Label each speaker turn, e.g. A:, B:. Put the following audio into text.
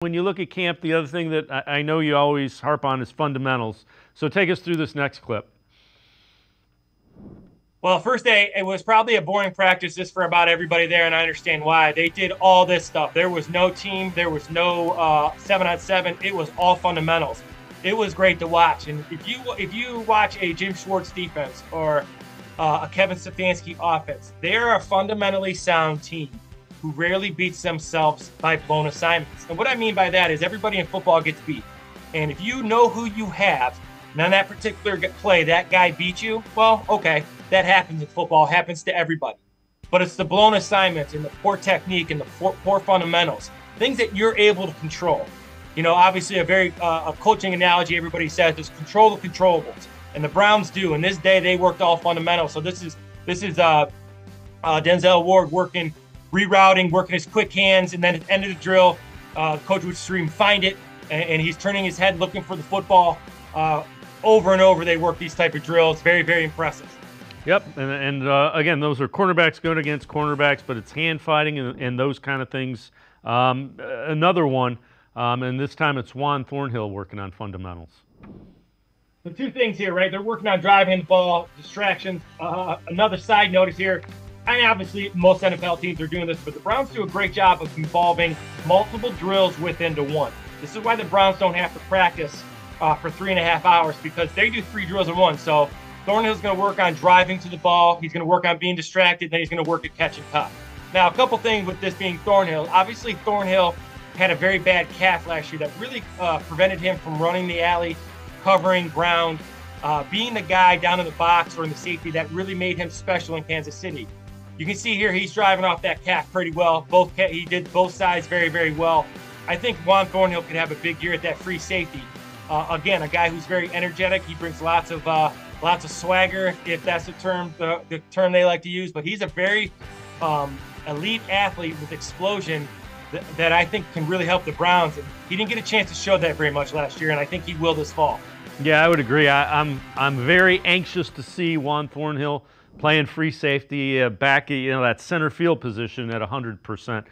A: When you look at camp, the other thing that I know you always harp on is fundamentals. So take us through this next clip.
B: Well, first day, it was probably a boring practice just for about everybody there, and I understand why. They did all this stuff. There was no team, there was no 7-on-7. It was all fundamentals. It was great to watch. And if you watch a Jim Schwartz defense or a Kevin Stefanski offense, they are a fundamentally sound team who rarely beats themselves by blown assignments. And what I mean by that is everybody in football gets beat. And if you know who you have, and on that particular play, that guy beat you, well, okay, that happens in football, happens to everybody. But it's the blown assignments and the poor technique and the poor fundamentals, things that you're able to control. You know, obviously a coaching analogy everybody says is control the controllables. And the Browns do. And this day they worked all fundamentals. So this is Denzel Ward working, rerouting, working his quick hands, and then at the end of the drill, coach would scream, "Find it," and he's turning his head looking for the football. Over and over, they work these type of drills. Very, very impressive.
A: Yep, and again, those are cornerbacks going against cornerbacks, but it's hand fighting and those kind of things. Another one, and this time it's Juan Thornhill working on fundamentals.
B: The two things here, right? They're working on driving the ball, distractions. Another side notice here. And obviously, most NFL teams are doing this, but the Browns do a great job of involving multiple drills within one. This is why the Browns don't have to practice for 3.5 hours, because they do 3 drills in one. So Thornhill's going to work on driving to the ball. He's going to work on being distracted. Then he's going to work at catch and cut. Now, a couple things with this being Thornhill. Obviously, Thornhill had a very bad calf last year that really prevented him from running the alley, covering ground, being the guy down in the box or in the safety that really made him special in Kansas City. You can see here he's driving off that calf pretty well. He did both sides very, very well. I think Juan Thornhill could have a big year at that free safety. Again, a guy who's very energetic. He brings lots of swagger, if that's the term they like to use. But he's a very elite athlete with explosion that I think can really help the Browns. And he didn't get a chance to show that very much last year, and I think he will this fall.
A: Yeah, I would agree. I'm very anxious to see Juan Thornhill playing free safety back at that center field position at 100%.